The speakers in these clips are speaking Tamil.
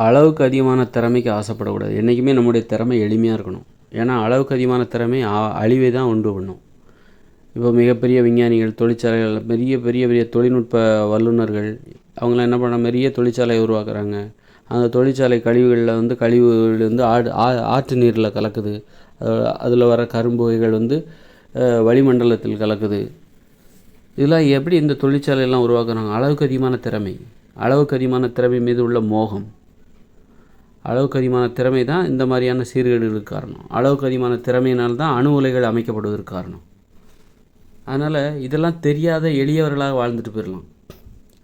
அளவுக்கு அதிகமான திறமைக்கு ஆசைப்படக்கூடாது. என்றைக்குமே நம்முடைய திறமை எளிமையாக இருக்கணும். ஏன்னா அளவுக்கு அதிகமான திறமை அழிவை தான் உண்டு பண்ணும். இப்போ மிகப்பெரிய விஞ்ஞானிகள், தொழிற்சாலைகள், பெரிய பெரிய பெரிய தொழில்நுட்ப வல்லுநர்கள் அவங்களாம் என்ன பண்ண பெரிய தொழிற்சாலையை உருவாக்குறாங்க. அந்த தொழிற்சாலை கழிவுகளில் கழிவுகள் ஆற்று நீரில் கலக்குது. அதில் வர கரும்பு வகைகள் வளிமண்டலத்தில் கலக்குது. இதெல்லாம் எப்படி இந்த தொழிற்சாலையெல்லாம் உருவாக்குறாங்க? அளவுக்கு அதிகமான திறமை, அளவுக்கு அதிகமான திறமை மீது உள்ள மோகம். அளவுக்கு அதிகமான திறமை தான் இந்த மாதிரியான சீர்கேடுகளுக்கு காரணம். அளவுக்கு அதிகமான திறமையினால்தான் அணு உலைகள் அமைக்கப்படுவதற்கு காரணம். அதனால் இதெல்லாம் தெரியாத எளியவர்களாக வாழ்ந்துட்டு போயிடலாம்.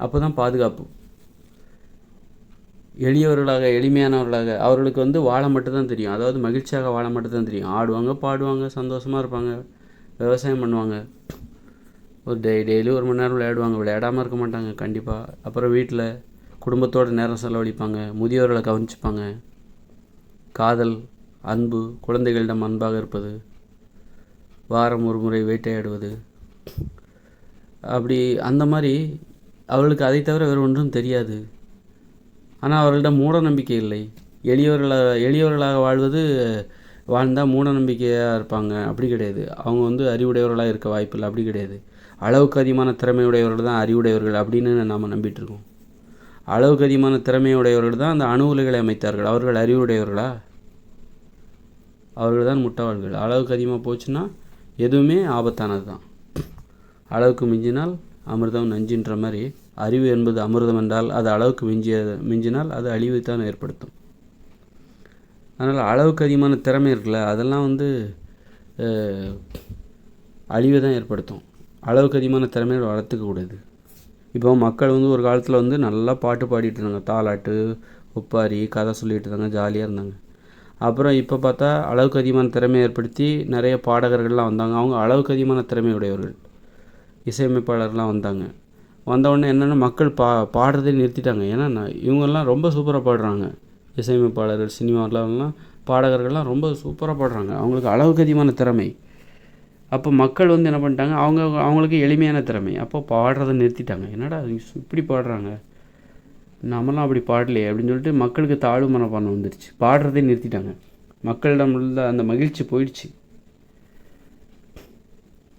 அப்போ தான் பாதுகாப்பு. எளியவர்களாக, எளிமையானவர்களாக, அவர்களுக்கு வாழ மட்டும்தான் தெரியும். அதாவது மகிழ்ச்சியாக வாழ மட்டும்தான் தெரியும். ஆடுவாங்க, பாடுவாங்க, சந்தோஷமாக இருப்பாங்க, விவசாயம் பண்ணுவாங்க, ஒரு டெய்லி 1 மணி நேரம் விளையாடுவாங்க, விளையாடாமல் இருக்க மாட்டாங்க கண்டிப்பாக. அப்புறம் வீட்டில் குடும்பத்தோடு நேரம் செலவழிப்பாங்க, முதியோர்களை கவனிச்சுப்பாங்க, காதல், அன்பு, குழந்தைகளிடம் அன்பாக இருப்பது, வாரம் ஒரு முறை வேட்டையாடுவது, அப்படி அந்த மாதிரி அவர்களுக்கு அதை தவிர வேறு ஒன்றும் தெரியாது. ஆனால் அவர்களிடம் மூட நம்பிக்கை இல்லை. எளியவர்களாக வாழ்ந்தால் மூட நம்பிக்கையாக இருப்பாங்க, அப்படி கிடையாது. அவங்க அறிவுடையவர்களாக இருக்க வாய்ப்பில்லை, அப்படி கிடையாது. அளவுக்கு அதிகமான திறமையுடையவர்கள் தான் அறிவுடையவர்கள் அப்படின்னு நாம் நம்பிட்டுருக்கோம். அளவுக்கு அதிகமான திறமையுடையவர்கள் தான் அந்த அணு உலைகளை அமைத்தார்கள். அவர்கள் அறிவுடையவர்களா? அவர்கள் தான் முட்டாள்கள். அளவுக்கு அதிகமாக போச்சுன்னா எதுவுமே ஆபத்தானது தான். அளவுக்கு மிஞ்சினால் அமிர்தம் நஞ்சுன்ற மாதிரி அறிவு என்பது அமிர்தம் என்றால் அது அளவுக்கு மிஞ்சினால் அது அழிவை தான் ஏற்படுத்தும். அதனால் அளவுக்கு அதிகமான திறமை இருக்குல்ல, அதெல்லாம் அழிவை தான் ஏற்படுத்தும். அளவுக்கு அதிகமான திறமையை வளர்த்துக்கக்கூடாது. இப்போ மக்கள் ஒரு காலத்தில் நல்லா பாட்டு பாடிட்டு இருந்தாங்க, தாலாட்டு, ஒப்பாரி, கதை சொல்லிகிட்டு இருந்தாங்க, ஜாலியாக இருந்தாங்க. அப்புறம் இப்போ பார்த்தா அளவுக்கு அதிகமான திறமையை ஏற்படுத்தி நிறைய பாடகர்கள்லாம் வந்தாங்க. அவங்க அளவுக்கு அதிகமான திறமையுடையவர்கள், இசையமைப்பாளர்லாம் வந்தவுடனே என்னென்னா மக்கள் பாடுறதே நிறுத்திட்டாங்க. ஏன்னா இவங்கெல்லாம் ரொம்ப சூப்பராக பாடுறாங்க. இசையமைப்பாளர்கள், சினிமாவிலாம் பாடகர்கள்லாம் ரொம்ப சூப்பராக பாடுறாங்க. அவங்களுக்கு அளவுக்கு அதிகமான திறமை. அப்போ மக்கள் என்ன பண்ணிட்டாங்க, அவங்களுக்கு எளிமையான திறமை. அப்போ பாடுறதை நிறுத்திட்டாங்க. என்னடா இப்படி பாடுறாங்க, நம்மளாம் அப்படி பாடலையே அப்படின்னு சொல்லிட்டு மக்களுக்கு தாழ்வு மனப்பான்மை வந்துருச்சு. பாடுறதே நிறுத்திட்டாங்க. மக்களிடம் உள்ள அந்த மகிழ்ச்சி போயிடுச்சு.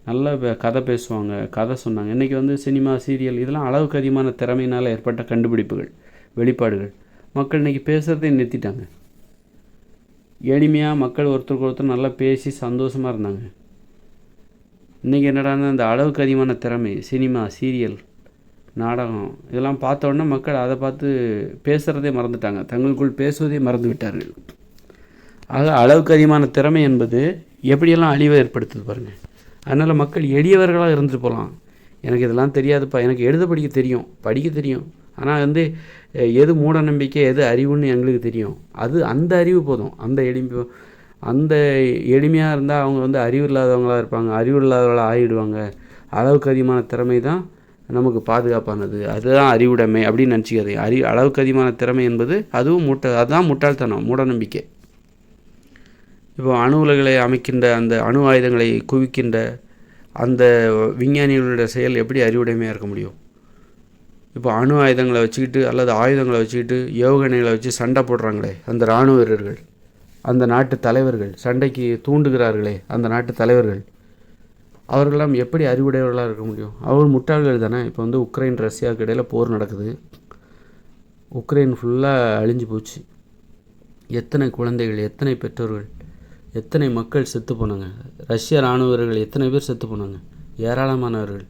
நல்லா கதை பேசுவாங்க, கதை சொன்னாங்க. இன்றைக்கி சினிமா, சீரியல் இதெல்லாம் அளவுக்கு அதிகமான திறமையினால் ஏற்பட்ட கண்டுபிடிப்புகள், வெளிப்பாடுகள். மக்கள் இன்றைக்கி பேசுகிறதே நிறுத்திட்டாங்க. எளிமையாக மக்கள் ஒருத்தருக்கு ஒருத்தர் நல்லா பேசி சந்தோஷமாக இருந்தாங்க. இன்றைக்கி என்னடான்னா அந்த அளவுக்கு அதிகமான திறமை, சினிமா, சீரியல், நாடகம் இதெல்லாம் பார்த்த உடனே மக்கள் அதை பார்த்து பேசுகிறதே மறந்துட்டாங்க, தங்களுக்குள் பேசுவதே மறந்து விட்டார்கள். ஆக அளவுக்கு அதிகமான திறமை என்பது எப்படியெல்லாம் அழிவை ஏற்படுத்துது பாருங்கள். அதனால் மக்கள் எளியவர்களாக இருந்துட்டு போகலாம். எனக்கு இதெல்லாம் தெரியாதுப்பா, எனக்கு எழுத படிக்க தெரியும், ஆனால் எது மூட நம்பிக்கை, எது அறிவுன்னு எங்களுக்கு தெரியும். அந்த அறிவு போதும். அந்த எளிமையாக இருந்தால் அவங்க அறிவு இல்லாதவங்களாக இருப்பாங்க, அறிவு இல்லாதவங்களாக ஆகிடுவாங்க. அளவுக்கு அதிகமான திறமை தான் நமக்கு பாதுகாப்பானது, அதுதான் அறிவுடைமை அப்படின்னு நினச்சிக்காது. அளவுக்கு அதிகமான திறமை என்பது அதுதான் முட்டாள்தனம், மூட நம்பிக்கை. இப்போ அணு உலைகளை அமைக்கின்ற, அந்த அணு ஆயுதங்களை குவிக்கின்ற அந்த விஞ்ஞானிகளுடைய செயல் எப்படி அறிவுடைமையாக இருக்க முடியும்? இப்போ அணு ஆயுதங்களை வச்சுக்கிட்டு அல்லது ஆயுதங்களை வச்சுக்கிட்டு ஏவுகணைகளை வச்சு சண்டை போடுறாங்களே அந்த இராணுவ வீரர்கள், அந்த நாட்டு தலைவர்கள், சண்டைக்கு தூண்டுகிறார்களே அந்த நாட்டு தலைவர்கள், அவர்களெல்லாம் எப்படி அறிவுடையவர்களாக இருக்க முடியும்? அவர்கள் முட்டாள்கள் தானே. இப்போ உக்ரைன் ரஷ்யாவுக்கு இடையில் போர் நடக்குது. உக்ரைன் ஃபுல்லாக அழிஞ்சு போச்சு. எத்தனை குழந்தைகள், எத்தனை பெற்றோர்கள், எத்தனை மக்கள் செத்து போனாங்க. ரஷ்ய இராணுவ வீரர்கள் எத்தனை பேர் செத்து போனாங்க, ஏராளமானவர்கள்.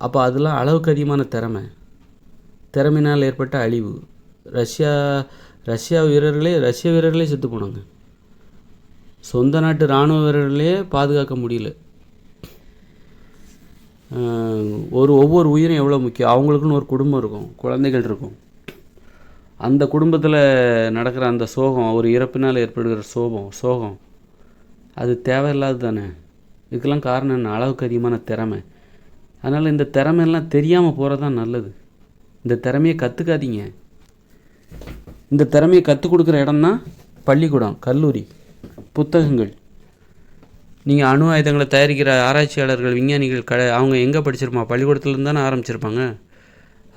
அப்போ அதெல்லாம் அளவுக்கு அதிகமான திறமையினால் ஏற்பட்ட அழிவு. ரஷ்ய வீரர்களே செத்து போனாங்க. சொந்த நாட்டு இராணுவ வீரர்களே பாதுகாக்க முடியல. ஒவ்வொரு உயிரும் எவ்வளோ முக்கியம். அவங்களுக்குன்னு ஒரு குடும்பம் இருக்கும், குழந்தைகள் இருக்கும். அந்த குடும்பத்தில் நடக்கிற அந்த சோகம், ஒரு இறப்பினால் ஏற்படுகிற சோகம் அது தேவையில்லாது தானே. இதுக்கெல்லாம் காரணம் என்ன? அளவுக்கு அதிகமான திறமை. அதனால் இந்த திறமையெல்லாம் தெரியாமல் போகிறது தான் நல்லது. இந்த திறமையை கற்றுக்காதீங்க. இந்த திறமையை கற்றுக் கொடுக்குற இடம்தான் பள்ளிக்கூடம், கல்லூரி, புத்தகங்கள். நீங்கள் அணு ஆயுதங்களை தயாரிக்கிற ஆராய்ச்சியாளர்கள், விஞ்ஞானிகள் அவங்க எங்கே படிச்சிருப்பாங்க? பள்ளிக்கூடத்துலேருந்து தானே ஆரம்பிச்சிருப்பாங்க.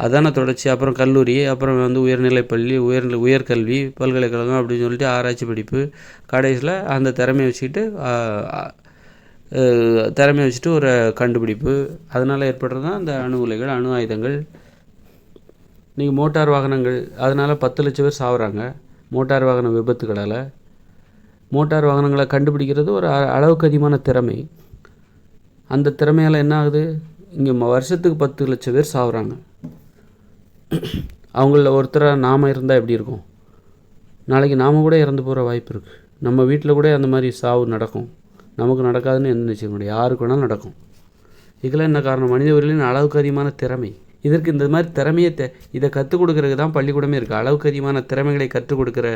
அதான தொடர்ச்சி. அப்புறம் கல்லூரி, அப்புறம் வந்து உயர்நிலைப்பள்ளி, உயர்கல்வி, பல்கலைக்கழகம் அப்படின்னு சொல்லிட்டு ஆராய்ச்சி படிப்பு. கடைசியில் அந்த திறமையை வச்சுக்கிட்டு ஒரு கண்டுபிடிப்பு. அதனால் ஏற்படுறது தான் அந்த அணு உலைகள், அணு ஆயுதங்கள். இன்றைக்கி மோட்டார் வாகனங்கள், அதனால் 10 லட்சம் பேர் சாகுறாங்க மோட்டார் வாகன விபத்துகளால். மோட்டார் வாகனங்களை கண்டுபிடிக்கிறது ஒரு அளவுக்கு அதிகமான திறமை. அந்த திறமையால் என்ன ஆகுது, இங்கே வருஷத்துக்கு 10 லட்சம் பேர் சாகுறாங்க. அவங்களில் ஒருத்தராக நாம் இருந்தால் எப்படி இருக்கும்? நாளைக்கு நாம் கூட இறந்து போகிற வாய்ப்பு இருக்குது. நம்ம வீட்டில் கூட அந்த மாதிரி சாவு நடக்கும். நமக்கு நடக்காதுன்னு எந்த நிச்சயம் முடியாது, யாருக்கு வேணாலும் நடக்கும். இதெல்லாம் என்ன காரணம்? மனித உயிரின் அளவுக்கு அதிகமான திறமை. இதற்கு இந்த மாதிரி திறமையை இதை கற்றுக் கொடுக்கறதுக்கு தான் பள்ளிக்கூடமே இருக்குது. அளவுக்கு அதிகமான திறமைகளை கற்றுக் கொடுக்குற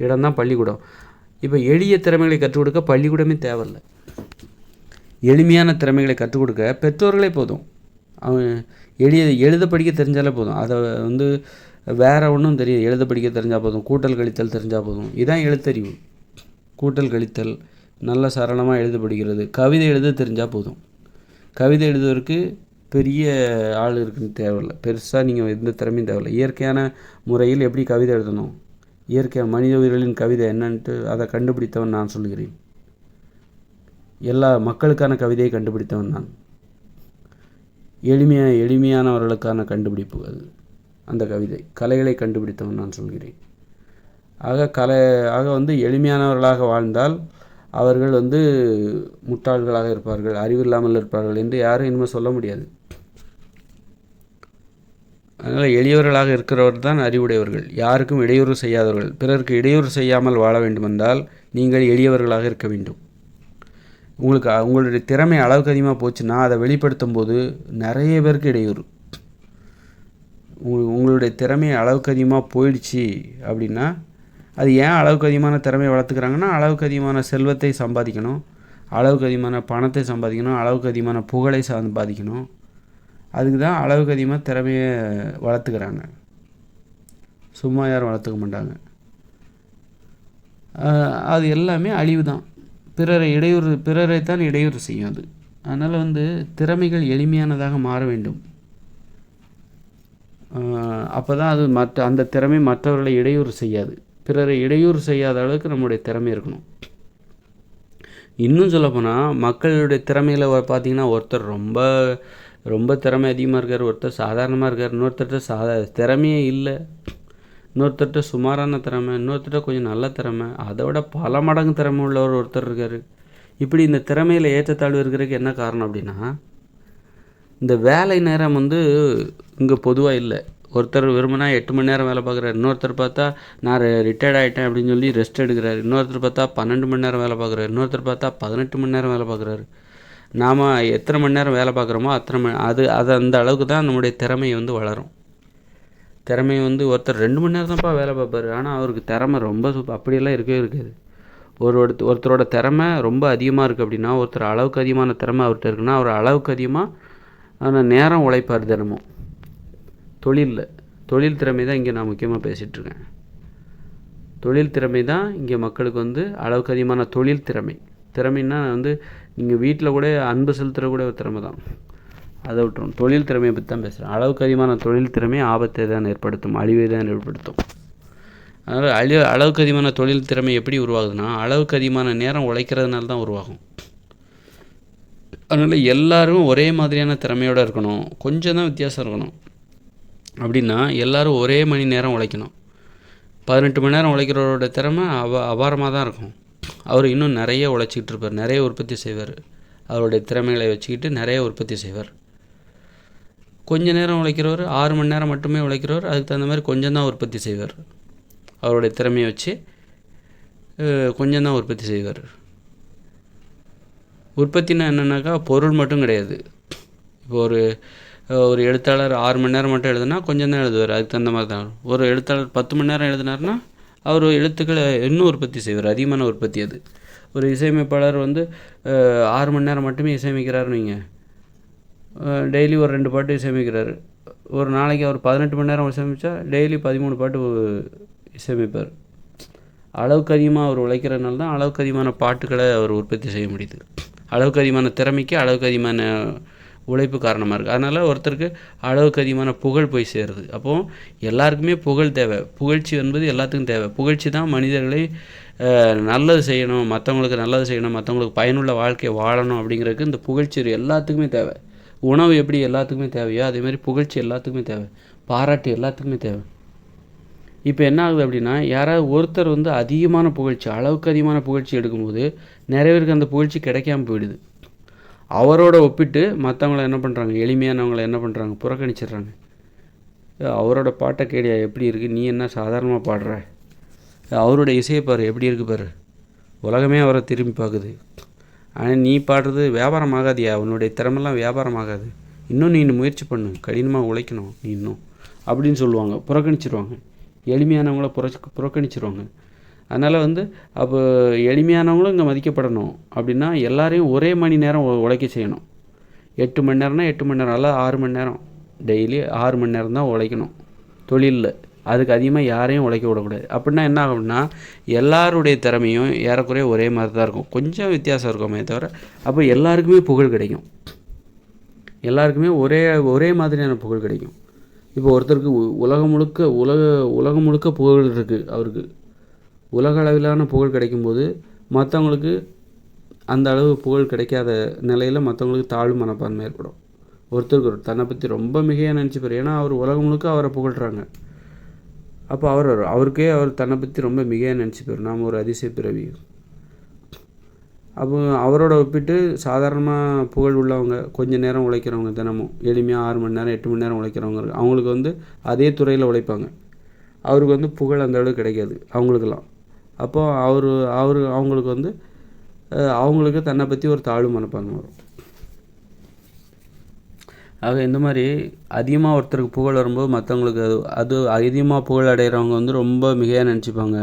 இடம் தான் பள்ளிக்கூடம். இப்போ எளிய திறமைகளை கற்றுக் கொடுக்க பள்ளிக்கூடமே தேவையில்லை. எளிமையான திறமைகளை கற்றுக் கொடுக்க பெற்றோர்களே போதும். அவன் எழுத படிக்க தெரிஞ்சாலே போதும். அதை வந்து வேறு ஒன்றும் தெரியாது. எழுத படிக்க தெரிஞ்சால் போதும், கூட்டல் கழித்தல் தெரிஞ்சால் போதும். இதுதான் எழுத்தறிவு. கூட்டல் கழித்தல் நல்ல சரளமாக எழுத படிக்கிறது. கவிதை எழுத தெரிஞ்சால் போதும். கவிதை எழுதுவதற்கு பெரிய ஆள் இருக்குன்னு தேவையில்லை. பெருசாக நீங்கள் எந்த திறமையும் தேவையில்லை. இயற்கையான முறையில் எப்படி கவிதை எழுதணும், இயற்கை மனித உயிர்களின் கவிதை என்னன்ட்டு அதை கண்டுபிடித்தவன் நான் சொல்கிறேன். எல்லா மக்களுக்கான கவிதையை கண்டுபிடித்தவன் நான். எளிமையானவர்களுக்கான கண்டுபிடிப்பு அது. அந்த கவிதை கலைகளை கண்டுபிடித்தவன் நான் சொல்கிறேன். ஆக வந்து எளிமையானவர்களாக வாழ்ந்தால் அவர்கள் வந்து முட்டாள்களாக இருப்பார்கள், அறிவில்லாமல் இருப்பார்கள் என்று யாரும் இனிமேல் சொல்ல முடியாது. அதனால் எளியவர்களாக இருக்கிறவர் தான் அறிவுடையவர்கள், யாருக்கும் இடையூறு செய்யாதவர்கள். பிறருக்கு இடையூறு செய்யாமல் வாழ வேண்டுமென்றால் நீங்கள் எளியவர்களாக இருக்க வேண்டும். உங்களுடைய திறமை அளவுக்கு அதிகமாக போச்சுன்னா அதை வெளிப்படுத்தும் போது நிறைய பேருக்கு இடையூறு. உங்களுடைய திறமை அளவுக்கு அதிகமாக போயிடுச்சு அப்படின்னா, அது ஏன் அளவுக்கு அதிகமான திறமையை வளர்த்துக்கிறாங்கன்னா, அளவுக்கு அதிகமான செல்வத்தை சம்பாதிக்கணும், அளவுக்கு அதிகமான பணத்தை சம்பாதிக்கணும், அளவுக்கு அதிகமான புகழை சம்பாதிக்கணும். அதுக்கு தான் அளவுக்கு அதிகமாக திறமையை வளர்த்துக்கிறாங்க. சும்மா யாரும் வளர்த்துக்க மாட்டாங்க. அது எல்லாமே அழிவு தான். பிறரைத்தான் இடையூறு செய்யும் அது. அதனால் வந்து திறமைகள் எளிமையானதாக மாற வேண்டும். அப்போ தான் அது அந்த திறமை மற்றவர்களை இடையூறு செய்யாது. பிறரை இடையூறு செய்யாத அளவுக்கு நம்முடைய திறமை இருக்கணும். இன்னும் சொல்லப்போனால் மக்களுடைய திறமையில் பார்த்திங்கன்னா, ஒருத்தர் ரொம்ப ரொம்ப திறமை அதிகமாக இருக்கார், ஒருத்தர் சாதாரணமாக இருக்கார், இன்னொருத்தர்கிட்ட திறமையே இல்லை, இன்னொருத்தர்கிட்ட சுமாரான திறமை, இன்னொருத்தர்கிட்ட கொஞ்சம் நல்ல திறமை, அதை விட பல மடங்கு திறமை உள்ளவர் ஒருத்தர் இருக்கார். இப்படி இந்த திறமையில் ஏற்றத்தாழ்வு இருக்கிறதுக்கு என்ன காரணம் அப்படின்னா, இந்த வேலை நேரம் வந்து இங்கே பொதுவாக இல்லை. ஒருத்தர் விரும்பினா 8 மணி நேரம் வேலை பார்க்குறாரு, இன்னொருத்தர் பார்த்தா நான் ரிட்டையர்ட் ஆகிட்டேன் அப்படின்னு சொல்லி ரெஸ்ட் எடுக்கிறாரு, இன்னொருத்தர் பார்த்தா 12 மணி நேரம் வேலை பார்க்குறாரு, இன்னொருத்தர் பார்த்தா 18 மணி நேரம் வேலை பார்க்குறாரு. நாம் எத்தனை மணி நேரம் வேலை பார்க்குறோமோ அது அந்த அளவுக்கு தான் நம்முடைய திறமை வந்து வளரும். திறமை வந்து ஒருத்தர் 2 மணி நேரம் தான்ப்பா வேலை பார்ப்பார், ஆனால் அவருக்கு திறமை ரொம்ப அப்படியெல்லாம் இருக்கவே இருக்காது. ஒருத்தரோட திறமை ரொம்ப அதிகமாக இருக்குது அப்படின்னா, ஒருத்தர் அளவுக்கு அதிகமான திறமை அவர்கிட்ட இருக்குன்னா, அவர் அளவுக்கு அதிகமாக நேரம் உழைப்பார் தினமும். தொழில் திறமை தான் இங்கே நான் முக்கியமாக பேசிகிட்ருக்கேன். தொழில் திறமை தான் இங்கே மக்களுக்கு வந்து அளவுக்கு அதிகமான தொழில் திறமைன்னா வந்து நீங்கள் வீட்டில் கூட அன்பு செலுத்துகிற கூட ஒரு திறமை தான், அதை விட்டுரும். தொழில் திறமையை பற்றி தான் பேசுகிறேன். அளவுக்கு அதிகமான தொழில் திறமை ஆபத்தை தான் ஏற்படுத்தும், அழிவை தான் ஏற்படுத்தும். அதனால் அளவுக்கு அதிகமான தொழில் திறமை எப்படி உருவாகுதுன்னா, அளவுக்கு அதிகமான நேரம் உழைக்கிறதுனால தான் உருவாகும். அதனால் எல்லோரும் ஒரே மாதிரியான திறமையோடு இருக்கணும், கொஞ்சம் தான் வித்தியாசம் இருக்கணும். அப்படின்னா எல்லோரும் ஒரே மணி நேரம் உழைக்கணும். 18 மணி நேரம் உழைக்கிறவரோட திறமை அபாரமாக தான் இருக்கும். அவர் இன்னும் நிறைய உழைச்சிக்கிட்டு இருப்பார், நிறைய உற்பத்தி செய்வார். அவருடைய திறமைகளை வச்சுக்கிட்டு நிறைய உற்பத்தி செய்வார். கொஞ்ச நேரம் உழைக்கிறவர், 6 மணி நேரம் மட்டுமே உழைக்கிறவர், அதுக்கு தகுந்த மாதிரி கொஞ்சம் தான் உற்பத்தி செய்வார். அவருடைய திறமையை வச்சு கொஞ்சம் தான் உற்பத்தி செய்வார். உற்பத்தினா என்னென்னாக்கா பொருள் மட்டும் கிடையாது. இப்போ ஒரு எழுத்தாளர் 6 மணி நேரம் மட்டும் எழுதுனா கொஞ்சம் தான் எழுதுவார், அதுக்கு தகுந்த மாதிரி தான். ஒரு எழுத்தாளர் 10 மணி நேரம் எழுதினார்னா அவர் எழுத்துக்களை இன்னும் உற்பத்தி செய்வார், அதிகமான உற்பத்தி அது. ஒரு இசையமைப்பாளர் வந்து 6 மணி நேரம் மட்டுமே இசையமைக்கிறாருன்னு வைங்க, டெய்லி ஒரு 2 பாட்டு இசையமைக்கிறாரு. ஒரு நாளைக்கு அவர் 18 மணி நேரம் இசையமைச்சா டெய்லி 13 பாட்டு இசையமைப்பார். அளவுக்கு அதிகமாக அவர் உழைக்கிறதுனால தான் அளவுக்கு அதிகமான பாட்டுகளை அவர் உற்பத்தி செய்ய முடியுது. அளவுக்கு அதிகமான திறமைக்கு அளவுக்கு அதிகமான உழைப்பு காரணமாக இருக்குது. அதனால் ஒருத்தருக்கு அளவுக்கு அதிகமான புகழ் போய் சேருது. அப்போது எல்லாருக்குமே புகழ் தேவை. புகழ்ச்சி என்பது எல்லாத்துக்கும் தேவை. புகழ்ச்சி தான் மனிதர்களை நல்லது செய்யணும், மற்றவங்களுக்கு நல்லது செய்யணும், மற்றவங்களுக்கு பயனுள்ள வாழ்க்கையை வாழணும் அப்படிங்கிறதுக்கு இந்த புகழ்ச்சி எல்லாத்துக்குமே தேவை. உணவு எப்படி எல்லாத்துக்குமே தேவையோ அதேமாதிரி புகழ்ச்சி எல்லாத்துக்குமே தேவை, பாராட்டு எல்லாத்துக்குமே தேவை. இப்போ என்ன ஆகுது அப்படின்னா, யாராவது ஒருத்தர் அதிகமான புகழ்ச்சி, அளவுக்கு அதிகமான புகழ்ச்சி எடுக்கும்போது நிறைய பேருக்கு அந்த புகழ்ச்சி கிடைக்காம போயிடுது. அவரோட ஒப்பிட்டு மற்றவங்கள என்ன பண்ணுறாங்க, எளிமையானவங்களை என்ன பண்ணுறாங்க, புறக்கணிச்சிடுறாங்க. அவரோட பாட்டை கேடியா எப்படி இருக்குது, நீ என்ன சாதாரணமாக பாடுற, அவரோட இசையை பாரு எப்படி இருக்குது பாரு, உலகமே அவரை திரும்பி பார்க்குது, ஆனால் நீ பாடுறது வியாபாரம் ஆகாதியா, உன்னுடைய திறமெல்லாம் வியாபாரம் ஆகாது, இன்னும் நீ முயற்சி பண்ணு, கடினமாக உழைக்கணும் நீ இன்னும் அப்படின்னு சொல்லுவாங்க, புறக்கணிச்சிருவாங்க. எளிமையானவங்கள புறக்கணிச்சிருவாங்க. அதனால் அப்போ எளிமையானவங்களும் இங்கே மதிக்கப்படணும் அப்படின்னா எல்லாரையும் ஒரே மணி நேரம் உழைக்க செய்யணும். 8 மணி நேரம்னா 8 மணி நேரம், அல்ல 6 மணி நேரம், டெய்லி 6 மணி நேரம் தான் உழைக்கணும் தொழிலில். அதுக்கு அதிகமாக யாரையும் உழைக்க விடக்கூடாது. அப்படின்னா என்ன ஆகும்னா எல்லாருடைய திறமையும் ஏறக்குறைய ஒரே மாதிரி தான் இருக்கும், கொஞ்சம் வித்தியாசம் இருக்குமே தவிர அப்போ எல்லாருக்குமே புகழ் கிடைக்கும், எல்லாருக்குமே ஒரே மாதிரியான புகழ் கிடைக்கும். இப்போ ஒருத்தருக்கு உலகம் முழுக்க புகழ் இருக்குது, அவருக்கு உலக அளவிலான புகழ் கிடைக்கும்போது மற்றவங்களுக்கு அந்த அளவு புகழ் கிடைக்காத நிலையில் மற்றவங்களுக்கு தாழ்வு மனப்பான்மை ஏற்படும். ஒருத்தருக்கு தன்னை பற்றி ரொம்ப மிகையாக நினச்சிப்பார், ஏன்னா அவர் உலகம் முழுக்க அவரை புகழ்கிறாங்க. அப்போ அவருக்கே அவர் தன்னை பற்றி ரொம்ப மிகையாக நினச்சிப்பார், நாம் ஒரு அதிசய பிறவி. அப்போ அவரோட ஒப்பிட்டு சாதாரணமாக புகழ் உள்ளவங்க, கொஞ்சம் நேரம் உழைக்கிறவங்க, தினமும் எளிமையாக 6 மணி நேரம் 8 மணி நேரம் உழைக்கிறவங்க, அவங்களுக்கு அதே துறையில் உழைப்பாங்க, அவருக்கு புகழ் அந்த அளவுக்கு கிடைக்காது அவங்களுக்கெல்லாம். அப்போ அவங்களுக்கு அவங்களுக்கு தன்னை பற்றி ஒரு தாழ்வு மனப்பான்மை வரும். ஆக இந்த மாதிரி அதிகமாக ஒருத்தருக்கு புகழ் வரும்போது மற்றவங்களுக்கு அது அதிகமாக புகழ் அடைகிறவங்க ரொம்ப மிகையாக நினச்சிப்பாங்க,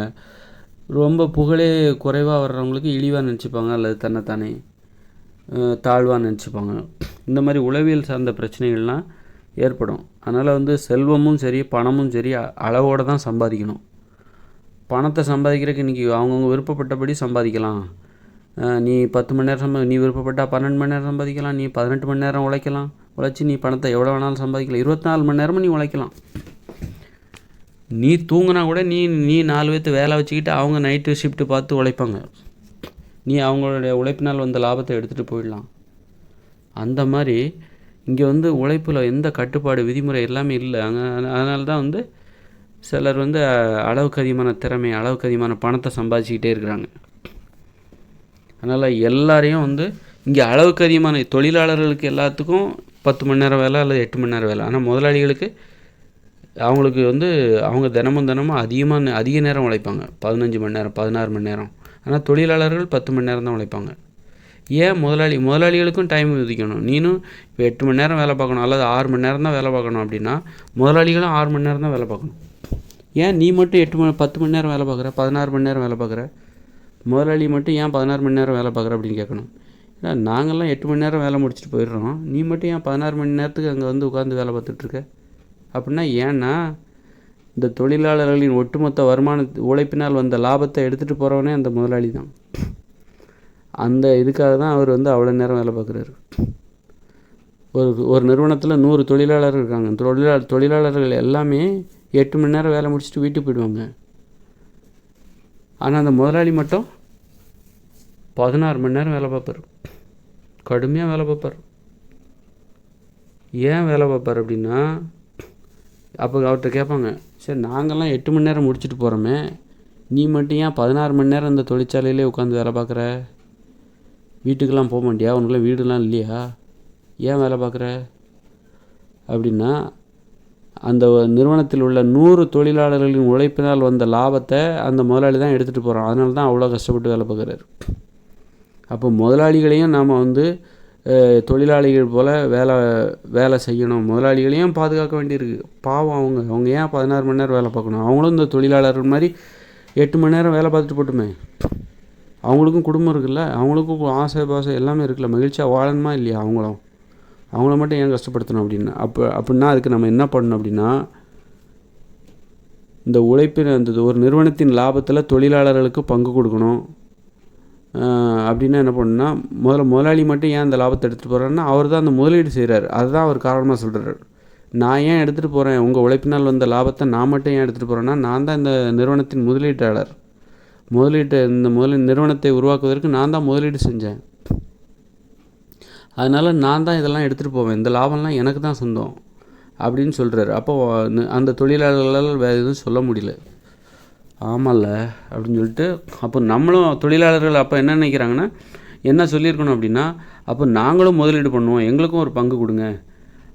ரொம்ப புகழே குறைவாக வர்றவங்களுக்கு இழிவாக நினச்சிப்பாங்க, அல்லது தன்னைத்தானே தாழ்வாக நினச்சிப்பாங்க. இந்த மாதிரி உளவியல் சார்ந்த பிரச்சனைகள்லாம் ஏற்படும். அதனால் செல்வமும் சரி பணமும் சரி அளவோடு தான் சம்பாதிக்கணும். பணத்தை சம்பாதிக்கிறதுக்கு இன்றைக்கி அவங்கவுங்க விருப்பப்பட்டபடி சம்பாதிக்கலாம். நீ 10 மணி நேரம் நீ விருப்பப்பட்டால் 12 மணி நேரம் சம்பாதிக்கலாம், நீ 18 மணி நேரம் உழைச்சி நீ பணத்தை எவ்வளோ வேணாலும் சம்பாதிக்கலாம், 24 மணி நேரமும் நீ உழைக்கலாம். நீ தூங்கினா கூட நீ 4 பேர்த்து வேலை வச்சுக்கிட்டு அவங்க நைட்டு ஷிஃப்ட்டு பார்த்து உழைப்பாங்க, நீ அவங்களுடைய உழைப்பினால் வந்த லாபத்தை எடுத்துகிட்டு போயிடலாம். அந்த மாதிரி இங்கே உழைப்பில் எந்த கட்டுப்பாடு விதிமுறை எல்லாமே இல்லை. அதனால தான் சிலர் அளவுக்கு அதிகமான திறமை, அளவுக்கு அதிகமான பணத்தை சம்பாதிச்சிக்கிட்டே இருக்கிறாங்க. அதனால் எல்லாரையும் இங்கே அளவுக்கு அதிகமான தொழிலாளர்களுக்கு எல்லாத்துக்கும் 10 மணி நேரம் வேலை அல்லது 8 மணி நேரம் வேலை. ஆனால் முதலாளிகளுக்கு அவங்களுக்கு அவங்க தினமும் அதிக நேரம் உழைப்பாங்க, 15 மணி நேரம் 16 மணி நேரம். ஆனால் தொழிலாளர்கள் 10 மணி நேரம் தான் உழைப்பாங்க. ஏன் முதலாளிகளுக்கும் டைம் ஒதுக்கணும். நீனும் இப்போ 8 மணி நேரம் வேலை பார்க்கணும் அல்லது 6 மணி நேரம் தான் வேலை பார்க்கணும் அப்படின்னா முதலாளிகளும் 6 மணி நேரம் தான் வேலை பார்க்கணும். ஏன் நீ மட்டும் 10 மணி நேரம் வேலை பார்க்குற, 16 மணி நேரம் வேலை பார்க்குற, முதலாளி மட்டும் ஏன் 16 மணி நேரம் வேலை பார்க்குற அப்படின்னு கேட்கணும். ஏன்னா நாங்கள்லாம் 8 மணி நேரம் வேலை முடிச்சுட்டு போயிடுறோம், நீ மட்டும் ஏன் 16 மணி நேரத்துக்கு அங்கே உட்காந்து வேலை பார்த்துட்ருக்க அப்படின்னா, ஏன்னா இந்த தொழிலாளர்களின் ஒட்டுமொத்த வருமான உழைப்பினால் வந்த லாபத்தை எடுத்துகிட்டு போகிறவனே அந்த முதலாளி தான். அந்த இதுக்காக தான் அவர் அவ்வளோ நேரம் வேலை பார்க்குறாரு. ஒரு நிறுவனத்தில் 100 தொழிலாளர்கள் இருக்காங்க. தொழிலாளர்கள் எல்லாமே 8 மணி நேரம் வேலை முடிச்சுட்டு வீட்டுக்கு போயிடுவாங்க. ஆனால் அந்த முதலாளி மட்டும் 16 மணி நேரம் வேலை பார்ப்பார், கடுமையாக வேலை பார்ப்பார். ஏன் வேலை பார்ப்பார் அப்படின்னா, அப்போ அவர்கிட்ட கேட்பாங்க, சரி நாங்கள்லாம் 8 மணி நேரம் முடிச்சுட்டு போகிறோமே, நீ மட்டும் ஏன் 16 மணி நேரம் இந்த தொழிற்சாலையிலே உட்காந்து வேலை பார்க்குற, வீட்டுக்கெல்லாம் போக மாட்டியா, உனக்குலாம் வீடுலாம் இல்லையா, ஏன் வேலை பார்க்குற அப்படின்னா, அந்த நிறுவனத்தில் உள்ள 100 தொழிலாளர்களின் உழைப்பினால் வந்த லாபத்தை அந்த முதலாளி தான் எடுத்துகிட்டு போகிறான். அதனால தான் அவ்வளோ கஷ்டப்பட்டு வேலை பார்க்குறாரு. அப்போ முதலாளிகளையும் நாம் தொழிலாளிகள் போல் வேலை செய்யணும், முதலாளிகளையும் பாதுகாக்க வேண்டியிருக்கு. பாவம் அவங்க ஏன் 16 மணி நேரம் வேலை பார்க்கணும், அவங்களும் இந்த தொழிலாளர்கள் மாதிரி 8 மணி நேரம் வேலை பார்த்துட்டு போட்டுமே, அவங்களுக்கும் குடும்பம் இருக்குல்ல, அவங்களுக்கும் ஆசை பாசை எல்லாமே இருக்குல்ல, மகிழ்ச்சியாக வாழணுமா இல்லையா, அவங்கள மட்டும் ஏன் கஷ்டப்படுத்தணும் அப்படின்னு. அப்படின்னா அதுக்கு நம்ம என்ன பண்ணணும் அப்படின்னா, இந்த உழைப்பின் அந்த ஒரு நிறுவனத்தின் லாபத்தில் தொழிலாளர்களுக்கு பங்கு கொடுக்கணும், அப்படின்னா என்ன பண்ணுன்னா, முதலாளி மட்டும் ஏன் அந்த லாபத்தை எடுத்துகிட்டு போகிறாருன்னா, அவர் தான் அந்த முதலீடு செய்கிறார். அதுதான் அவர் காரணமாக சொல்கிறார். நான் ஏன் எடுத்துகிட்டு போகிறேன், உங்கள் உழைப்பினால் வந்த லாபத்தை நான் மட்டும் ஏன் எடுத்துகிட்டு போகிறேன்னா, நான் தான் இந்த நிறுவனத்தின் முதலீட்டாளர். இந்த நிறுவனத்தை உருவாக்குவதற்கு நான் தான் முதலீடு செஞ்சேன். அதனால் நான் தான் இதெல்லாம் எடுத்துகிட்டு போவேன். இந்த லாபம்லாம் எனக்கு தான் சொந்தம் அப்படின்னு சொல்கிறாரு. அப்போ அந்த தொழிலாளர்களால் வேறு எதுவும் சொல்ல முடியல. ஆமாம்ல அப்படின்னு சொல்லிட்டு, அப்போ நம்மளும் தொழிலாளர்கள் அப்போ என்ன நினைக்கிறாங்கன்னா, என்ன சொல்லியிருக்கணும் அப்படின்னா, அப்போ நாங்களும் முதலீடு பண்ணுவோம், எங்களுக்கும் ஒரு பங்கு கொடுங்க,